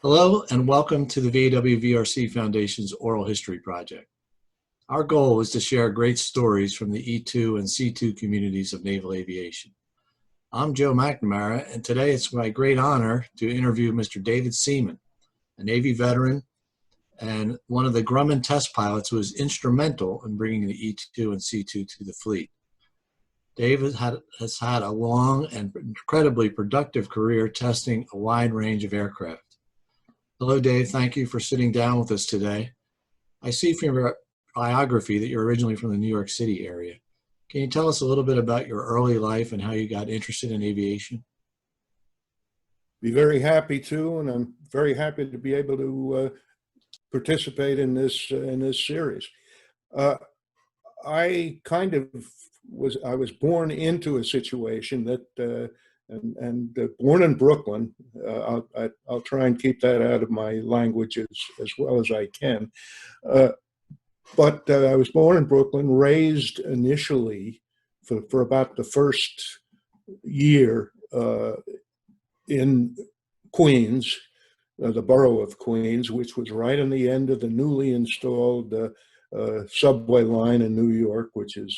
Hello and welcome to the VAW-VRC Foundation's Oral History Project. Our goal is to share great stories from the E2 and C2 communities of naval aviation. I'm Joe McNamara, and today it's my great honor to interview Mr. David Seeman, a Navy veteran and one of the Grumman test pilots who was instrumental in bringing the E2 and C2 to the fleet. David has had a long and incredibly productive career testing a wide range of aircraft. Hello, Dave. Thank you for sitting down with us today. I see from your biography that you're originally from the New York City area. Can you tell us a little bit about your early life and how you got interested in aviation? Be very happy to, and I'm very happy to be able to participate in this series. I was born into a situation that born in Brooklyn. I'll try and keep that out of my language as well as I can. But I was born in Brooklyn, raised initially for about the first year in Queens, the borough of Queens, which was right on the end of the newly installed subway line in New York, which is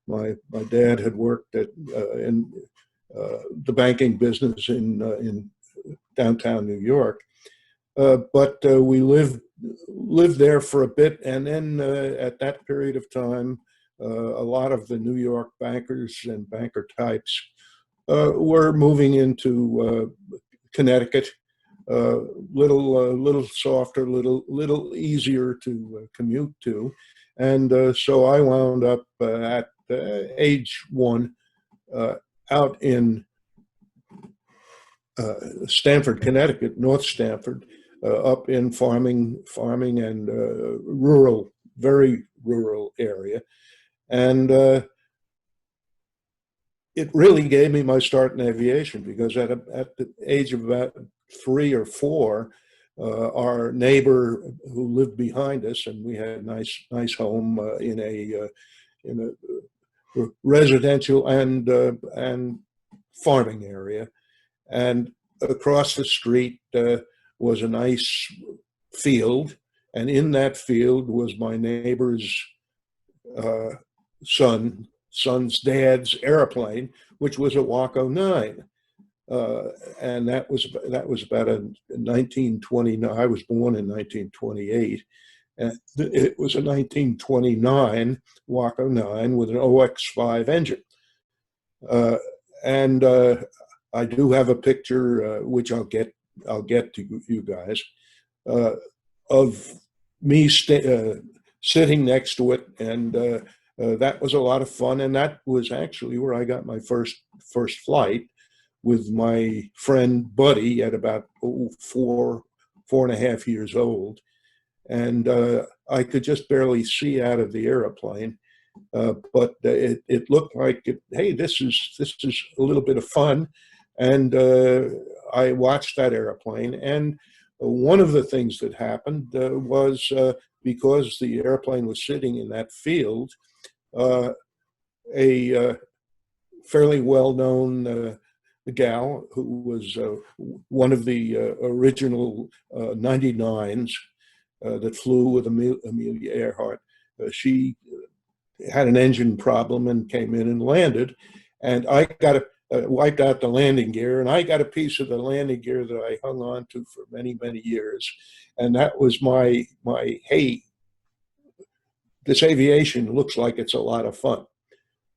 my dad had worked in the banking business in downtown New York, but we lived there for a bit, and then at that period of time, a lot of the New York bankers and banker types were moving into Connecticut, little softer, little easier to commute to, and so I wound up at age 1 out in Stamford, Connecticut, North Stamford, up in farming and rural, very rural area. And it really gave me my start in aviation, because at the age of about 3 or 4, our neighbor who lived behind us, and we had a nice home in a residential and farming area, and across the street was a nice field, and in that field was my neighbor's son's dad's airplane, which was a VAW-09, and that was about a 1929. I was born in 1928. And it was a 1929 VAW-09 with an OX-5 engine. And I do have a picture, which I'll get to you guys, of me sitting next to it, and that was a lot of fun. And that was actually where I got my first flight with my friend Buddy at about 4.5 years old. And I could just barely see out of the airplane, but it looked like, hey, this is a little bit of fun. And I watched that airplane, and one of the things that happened was because the airplane was sitting in that field, a fairly well-known gal who was one of the original 99s that flew with Amelia Earhart. She had an engine problem and came in and landed, and I got wiped out the landing gear, and I got a piece of the landing gear that I hung on to for many years, and that was my hey, this aviation looks like it's a lot of fun.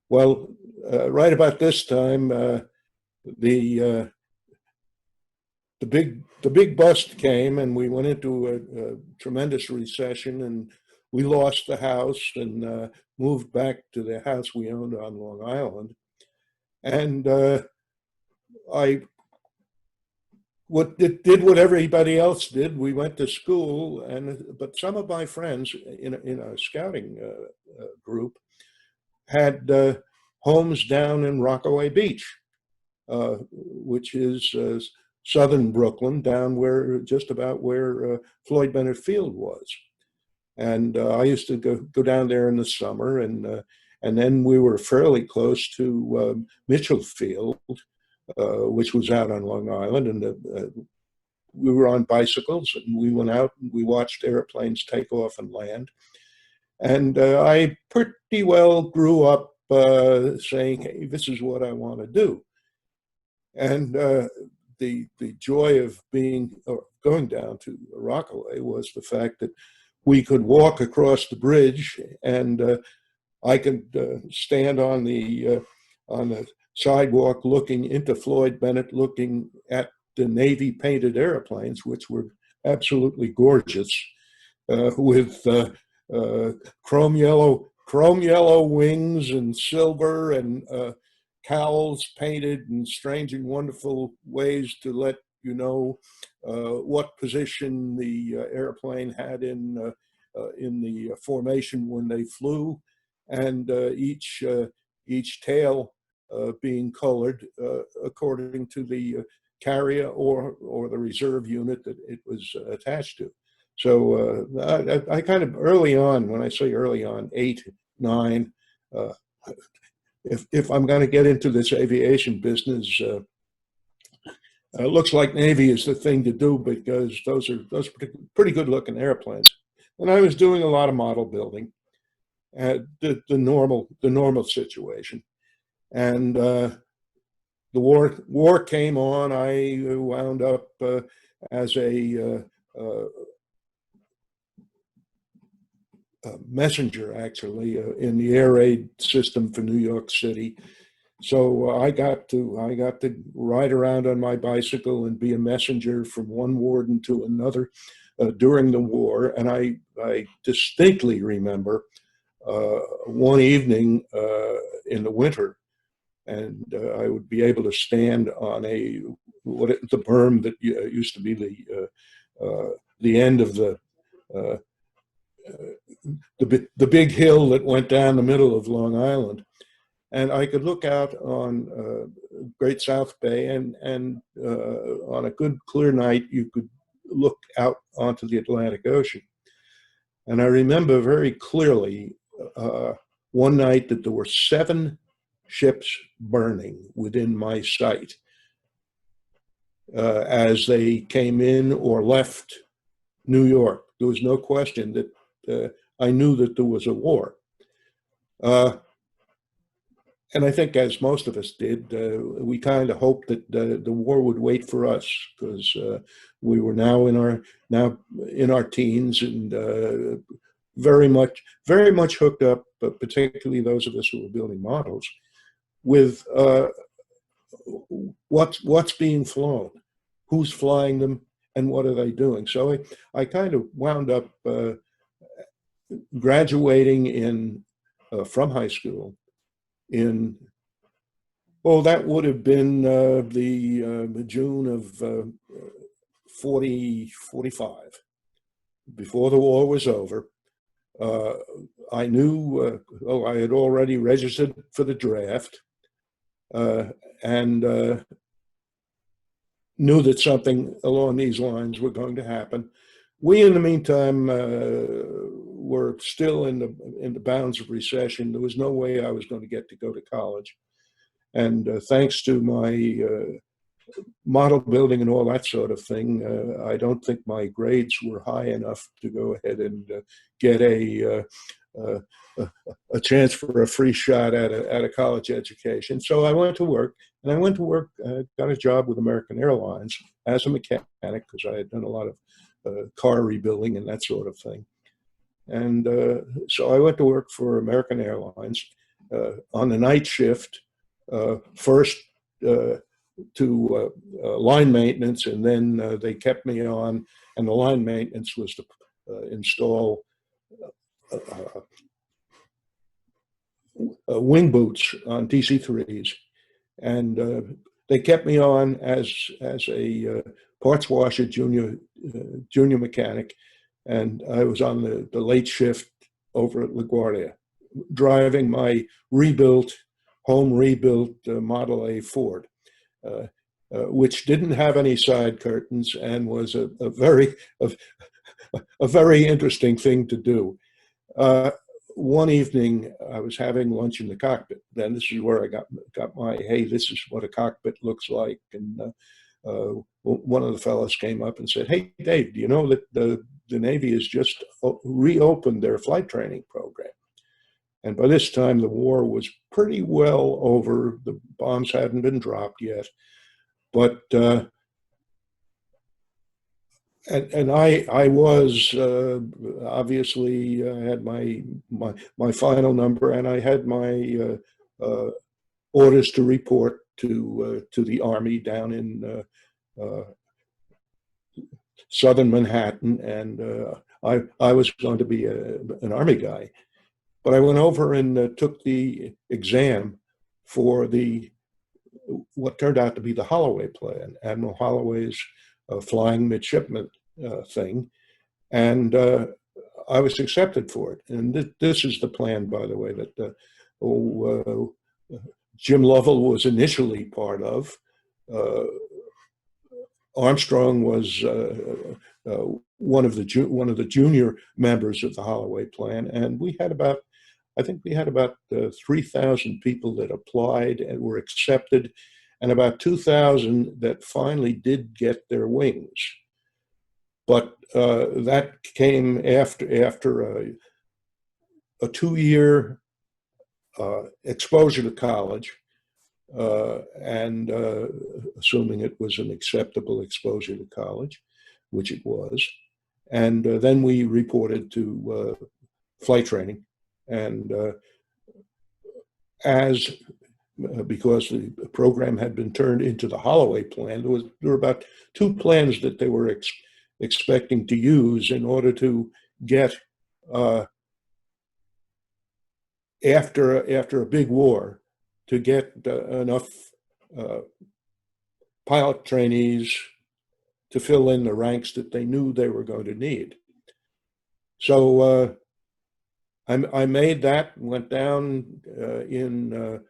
Well, right about this time, the big bust came, and we went into a tremendous recession, and we lost the house and moved back to the house we owned on Long Island. And I did what everybody else did. We went to school, but some of my friends in a scouting group had homes down in Rockaway Beach, which is southern Brooklyn, down just about where Floyd Bennett Field was. And I used to go down there in the summer, and then we were fairly close to Mitchell Field, which was out on Long Island, and we were on bicycles, and we went out and we watched airplanes take off and land. And I pretty well grew up saying, hey, this is what I want to do. And the joy of going down to Rockaway was the fact that we could walk across the bridge, and I could stand on the sidewalk looking into Floyd Bennett, looking at the Navy painted airplanes, which were absolutely gorgeous, with chrome yellow wings and silver, and cowls painted in strange and wonderful ways to let you know what position the airplane had in the formation when they flew, and each tail being colored according to the carrier or the reserve unit that it was attached to. So I kind of early on, when I say early on, 8, 9, if I'm going to get into this aviation business, it looks like Navy is the thing to do, because those are pretty good looking airplanes. And I was doing a lot of model building, the normal situation. And the war came on. I wound up as a messenger, actually, in the air raid system for New York City. So I got to ride around on my bicycle and be a messenger from one warden to another during the war. And I distinctly remember one evening in the winter, and I would be able to stand on the berm that used to be the end of the big hill that went down the middle of Long Island, and I could look out on Great South Bay, and on a good clear night you could look out onto the Atlantic Ocean. And I remember very clearly one night that there were 7 ships burning within my sight as they came in or left New York. There was no question that I knew that there was a war. And I think, as most of us did, we kind of hoped that the war would wait for us, because we were now in our teens, and very much hooked up, but particularly those of us who were building models, with what's being flown, who's flying them, and what are they doing. So I kind of wound up graduating from high school in, that would have been the June of 45, before the war was over. I knew, I had already registered for the draft, and knew that something along these lines were going to happen. We, in the meantime, were still in the bounds of recession. There was no way I was going to go to college. And thanks to my model building and all that sort of thing, I don't think my grades were high enough to go ahead and get a chance for a free shot at a college education. So I went to work, got a job with American Airlines as a mechanic, because I had done a lot of car rebuilding and that sort of thing. And so I went to work for American Airlines on the night shift, first to line maintenance, and then they kept me on, and the line maintenance was to install wing boots on DC-3s. And they kept me on as a parts washer junior mechanic, and I was on the late shift over at LaGuardia, driving my home rebuilt Model A Ford, which didn't have any side curtains and was a very interesting thing to do. One evening, I was having lunch in the cockpit. Then this is where I got my, hey, this is what a cockpit looks like. And one of the fellows came up and said, "Hey, Dave, do you know that the Navy has just reopened their flight training program?" And by this time, the war was pretty well over. The bombs hadn't been dropped yet. But I was obviously had my final number, and I had my orders to report to the Army down in southern Manhattan, and I was going to be an Army guy. But I went over and took the exam for what turned out to be the Holloway plan, Admiral Holloway's flying midshipman thing, and I was accepted for it. And this is the plan, by the way, that Jim Lovell was initially part of. Armstrong was one of the junior members of the Holloway plan, and I think we had about 3,000 people that applied and were accepted, and about 2,000 that finally did get their wings. But that came after a 2-year exposure to college, and assuming it was an acceptable exposure to college, which it was. And then we reported to flight training. And because the program had been turned into the Holloway plan, there were about 2 plans that they were expecting to use in order to get, after a big war, to get enough pilot trainees to fill in the ranks that they knew they were going to need. So I made that, went down in,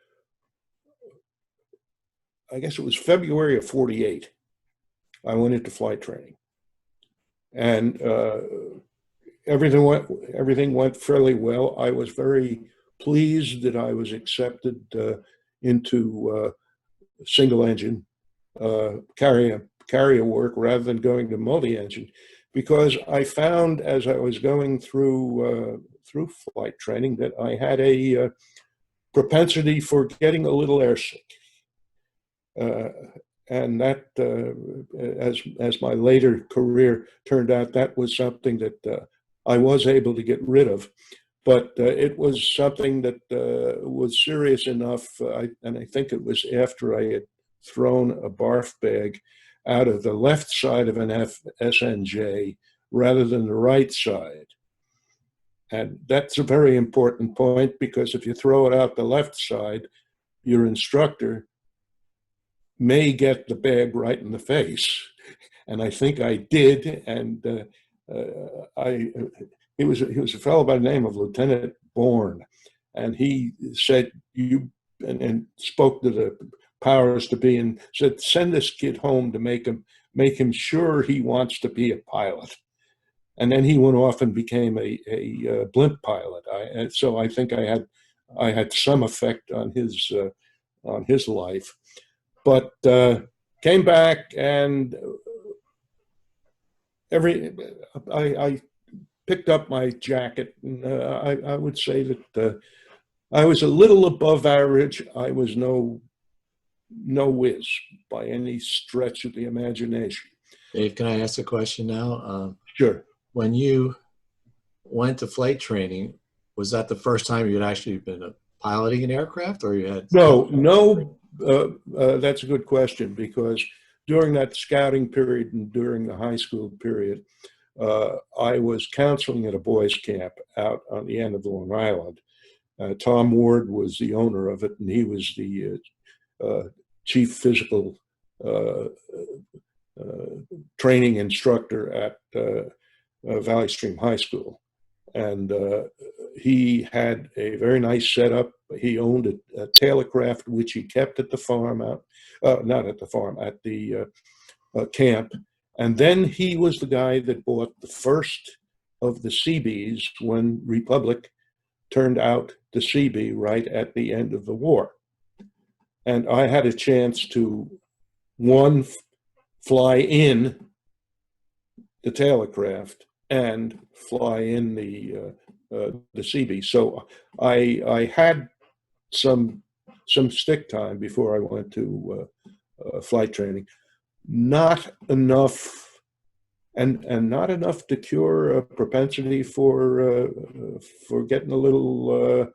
I guess it was February of '48. I went into flight training, and everything went fairly well. I was very pleased that I was accepted into single engine carrier work rather than going to multi-engine, because I found as I was going through flight training that I had a propensity for getting a little airsick, and that, as my later career turned out, that was something that I was able to get rid of. But it was something that was serious enough, and I think it was after I had thrown a barf bag out of the left side of an SNJ rather than the right side. And that's a very important point, because if you throw it out the left side, your instructor may get the bag right in the face. And I think I did, and he was a fellow by the name of Lieutenant Bourne, and he said, and spoke to the powers to be and said, "Send this kid home to make him sure he wants to be a pilot." And then he went off and became a blimp pilot. So I think I had some effect on his life, but came back, and I picked up my jacket, and I would say that I was a little above average. I was no whiz by any stretch of the imagination. Dave, can I ask a question now? Sure. When you went to flight training, was that the first time you had actually been piloting an aircraft, or you had? No. That's a good question, because during that scouting period and during the high school period, I was counseling at a boys' camp out on the end of Long Island. Tom Ward was the owner of it, and he was the chief physical training instructor at Valley Stream High School. And he had a very nice setup. He owned a tailcraft, which he kept at the farm not at the farm, at the camp. And then he was the guy that bought the first of the CBs when Republic turned out the CB right at the end of the war. And I had a chance to, one, fly in the tail of craft and fly in the CB. So I had some stick time before I went to flight training. Not enough, and not enough to cure a propensity for getting a little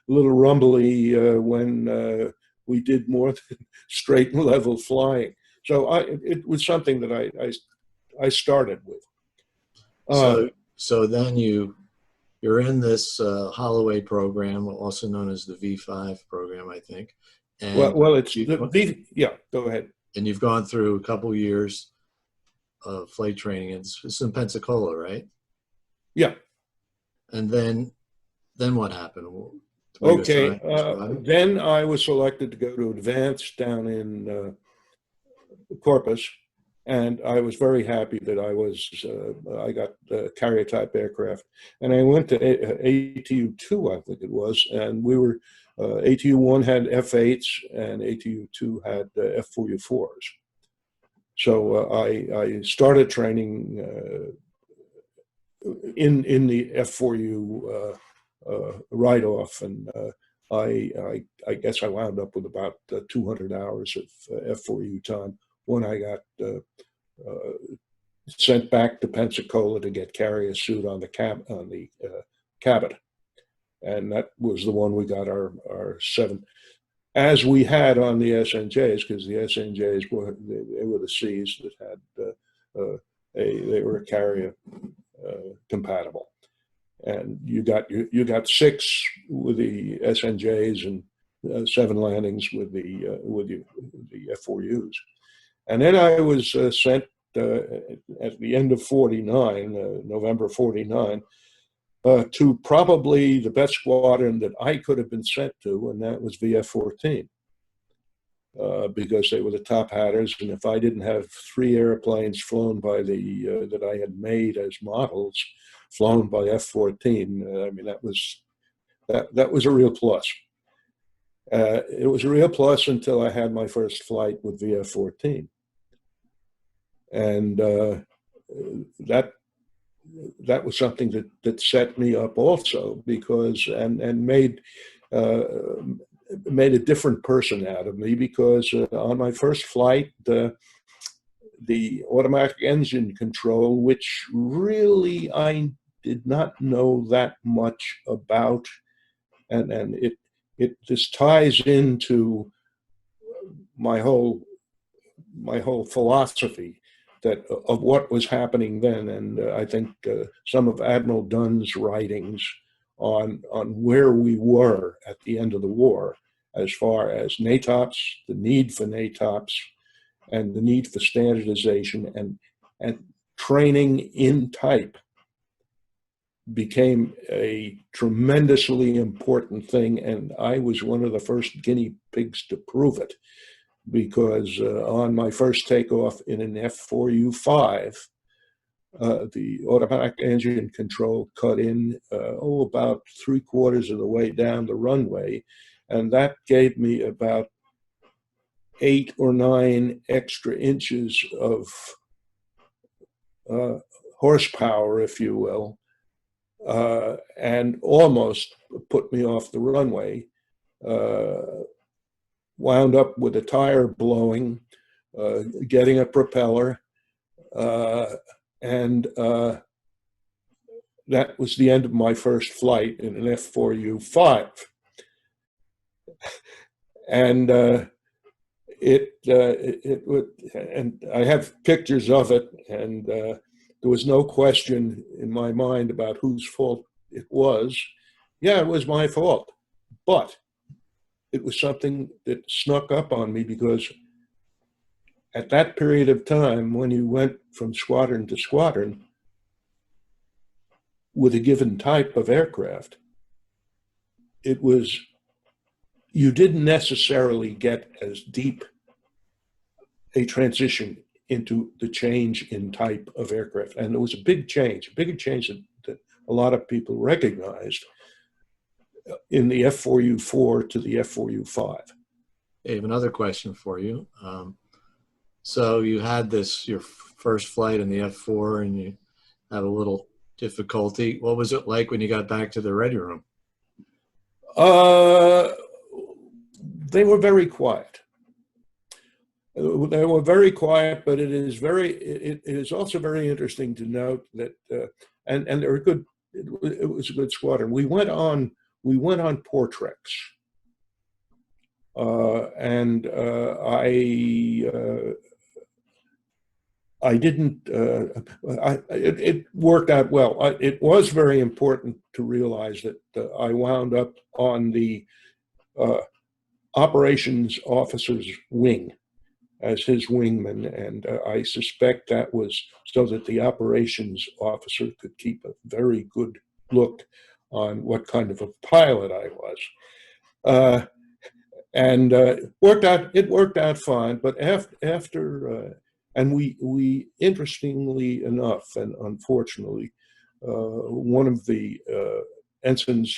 rumbly when we did more than straight and level flying. So it was something that I started with. So then you're in this Holloway program, also known as the V5 program, I think. And well, it's yeah. Go ahead. And you've gone through a couple years of flight training. It's in Pensacola, right? Yeah. And then what happened? Okay. Then I was selected to go to advanced down in Corpus, and I was very happy that I got carrier type aircraft, and I went to ATU-2, I think it was, and we were ATU-1 had F-8s and ATU-2 had F-4U-4s. So I started training in the F-4U write-off, and I guess I wound up with about 200 hours of F-4U time when I got sent back to Pensacola to get carrier suit on the cabin, and that was the one we got our 7, as we had on the SNJs, because the SNJs were the Cs that had they were carrier compatible, and you got 6 with the SNJs and 7 landings with the F4Us. And then I was sent at the end of 49, November 49, to probably the best squadron that I could have been sent to, and that was VF-14, because they were the top hatters. And if I didn't have 3 airplanes flown by that I had made as models, flown by F-14, I mean, that was a real plus. It was a real plus until I had my first flight with VF-14. And that was something that set me up also, because and made a different person out of me, because on my first flight, the automatic engine control, which really I did not know that much about, and it just ties into my whole philosophy of what was happening then. And I think some of Admiral Dunn's writings on where we were at the end of the war, as far as NATOPS, the need for NATOPS, and the need for standardization and training in type, became a tremendously important thing. And I was one of the first guinea pigs to prove it, because on my first takeoff in an F-4U-5, the automatic engine control cut in about 3/4 of the way down the runway, and that gave me about 8 or 9 extra inches of horsepower, if you will, and almost put me off the runway. Wound up with a tire blowing, getting a propeller, and that was the end of my first flight in an F-4U-5. And it would, and I have pictures of it, and there was no question in my mind about whose fault it was. Yeah, it was my fault, but it was something that snuck up on me, because at that period of time, when you went from squadron to squadron with a given type of aircraft, you didn't necessarily get as deep a transition into the change in type of aircraft. And it was a big change, bigger change that a lot of people recognized in the F-4U-4 to the F-4U-5. I have another question for you. So you had your first flight in the F4 and you had a little difficulty. What was it like when you got back to the ready room? They were very quiet. They were very quiet, but it is also very interesting to note that, and they're good. It was a good squadron. We went on Portrex, and I didn't. It worked out well. It was very important to realize that I wound up on the operations officer's wing as his wingman, and I suspect that was so that the operations officer could keep a very good look on what kind of a pilot I was. And it worked out fine, but after and we interestingly enough, and unfortunately, one of the ensigns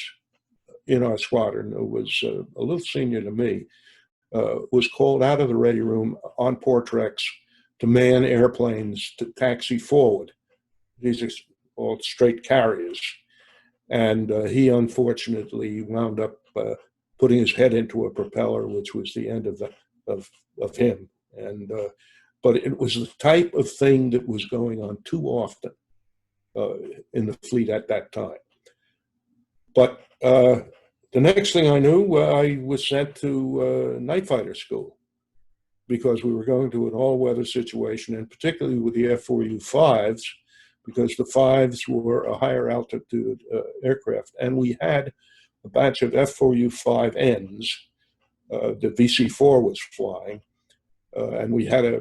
in our squadron, who was a little senior to me, was called out of the ready room on Portrex to man airplanes to taxi forward. These are all straight carriers. And he unfortunately wound up putting his head into a propeller, which was the end of him. And but it was the type of thing that was going on too often in the fleet at that time. But the next thing I knew, I was sent to night fighter school because we were going to an all-weather situation, and particularly with the F4U-5s, because the 5s were a higher altitude aircraft. And we had a batch of F4U-5Ns that VC-4 was flying, and we had a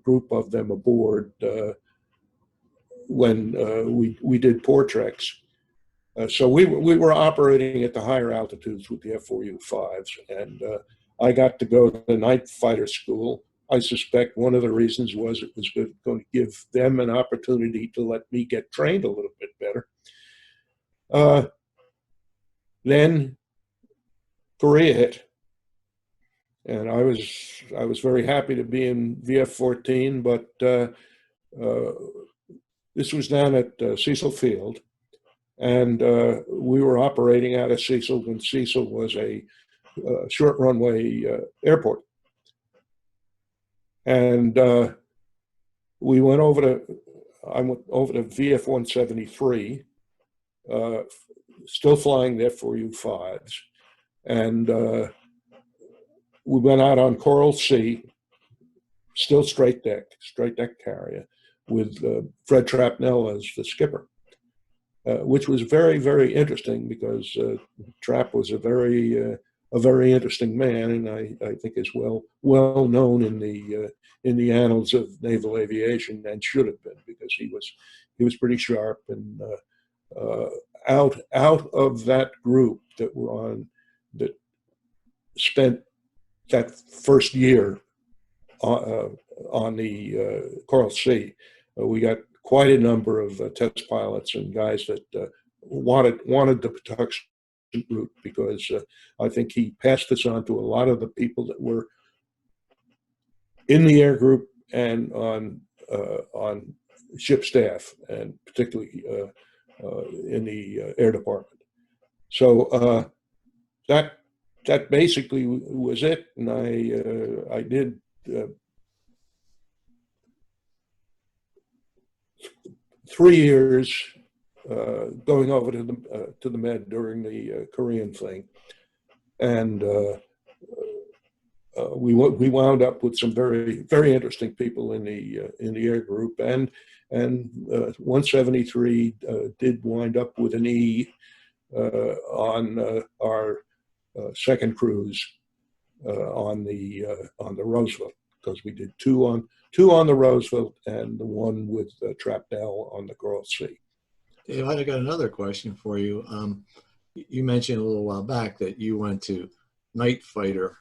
group of them aboard when we did Portrex. So we were operating at the higher altitudes with the F4U-5s, and I got to go to the night fighter school. I suspect one of the reasons was it was going to give them an opportunity to let me get trained a little bit better. Then Korea hit, and I was very happy to be in VF-14, but this was down at Cecil Field. And we were operating out of Cecil when Cecil was a short runway airport. And I went over to VF-173, still flying the F4U-5s. And we went out on Coral Sea, still straight deck carrier, with Fred Trapnell as the skipper. Which was very, very interesting because Trap was a very interesting man, and I think is well known in the annals of naval aviation, and should have been, because he was pretty sharp. And out of that group that spent that first year on the Coral Sea, we got quite a number of test pilots and guys that wanted the production route, because I think he passed this on to a lot of the people that were in the air group and on ship staff, and particularly in the air department. So that basically was it, and I did. 3 years going over to the Med during the Korean thing, and we wound up with some very, very interesting people in the air group, and 173 did wind up with an E on our second cruise on the Roosevelt, because we did two on the Roosevelt and the one with Trapnell on the Coral Sea. Dave, I got another question for you. You mentioned a little while back that you went to night fighter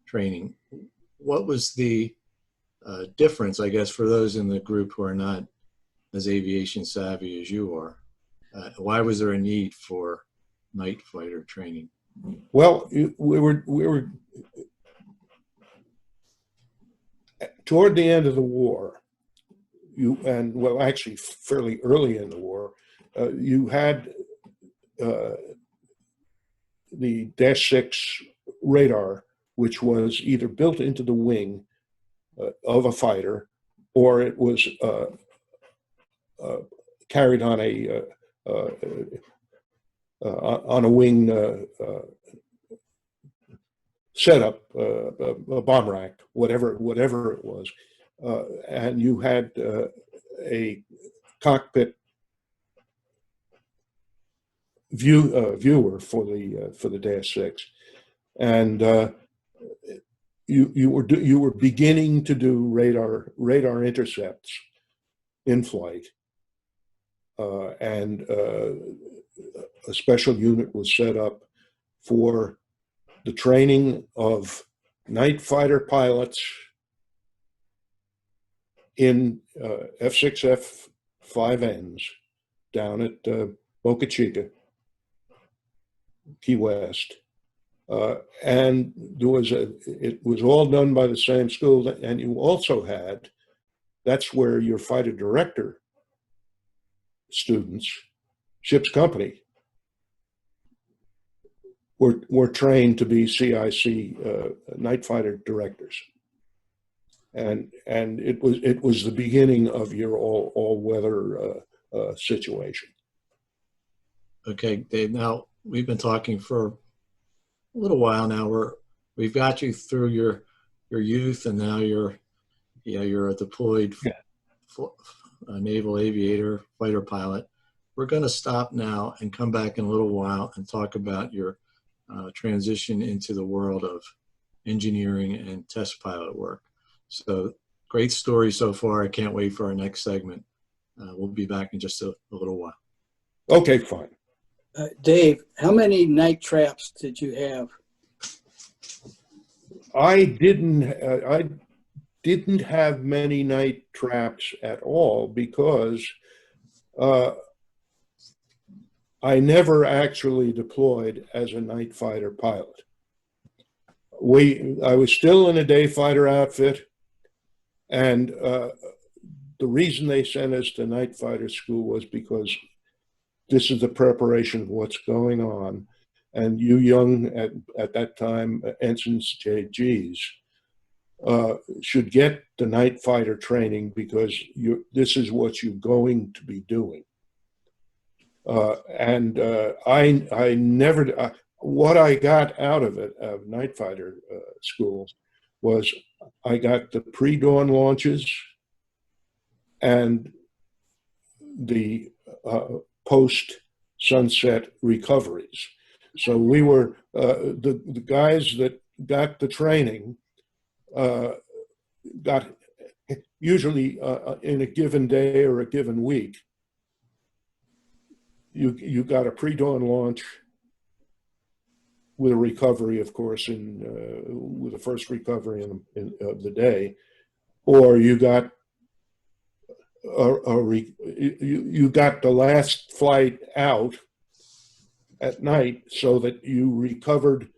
training. What was the difference, I guess, for those in the group who are not as aviation savvy as you are? Why was there a need for night fighter training? Well, we were Toward the end of the war, well, actually fairly early in the war, you had the Dash 6 radar, which was either built into the wing of a fighter, or it was carried on a wing setup, a bomb rack, whatever it was, and you had a cockpit viewer for the Dash 6, and you were beginning to do radar intercepts in flight, and a special unit was set up for the training of night fighter pilots in F6, F5Ns down at Boca Chica, Key West. And it was all done by the same school. And you also had, that's where your fighter director students, ship's company, were trained to be CIC night fighter directors, and it was the beginning of your all weather situation. Okay, Dave. Now we've been talking for a little while now. We've got you through your youth, and now you're a deployed naval aviator, fighter pilot. We're going to stop now and come back in a little while and talk about your transition into the world of engineering and test pilot work. So great story so far. I can't wait for our next segment. We'll be back in just a little while. Okay, fine. Dave, how many night traps did you have? I didn't have many night traps at all, because I never actually deployed as a night fighter pilot. I was still in a day fighter outfit, and the reason they sent us to night fighter school was because this is the preparation of what's going on. And you young, at that time, ensigns, JGs, should get the night fighter training, because this is what you're going to be doing. I never, what I got out of it, of night fighter school, was I got the pre-dawn launches and the post-sunset recoveries. So we were, the guys that got the training got, usually in a given day or a given week, you got a pre-dawn launch with a recovery, of course, with the first recovery of the day, or you got you got the last flight out at night, so that you recovered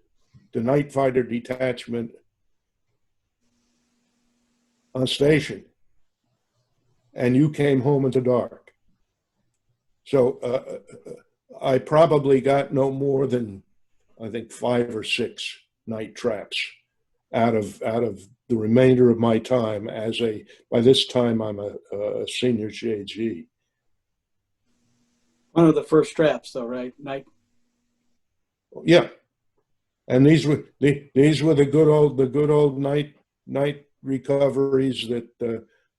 the night fighter detachment on station, and you came home in the dark. So I probably got no more than, I think, 5 or 6 night traps out of the remainder of my time by this time I'm a senior JG. One of the first traps, though, right? Night. Yeah, and these were the good old night recoveries that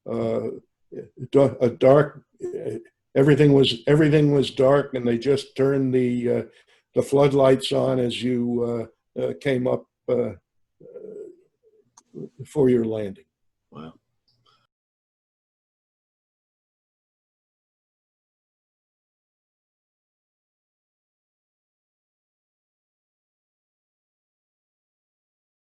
a dark. Everything was dark, and they just turned the floodlights on as you came up for your landing. Wow.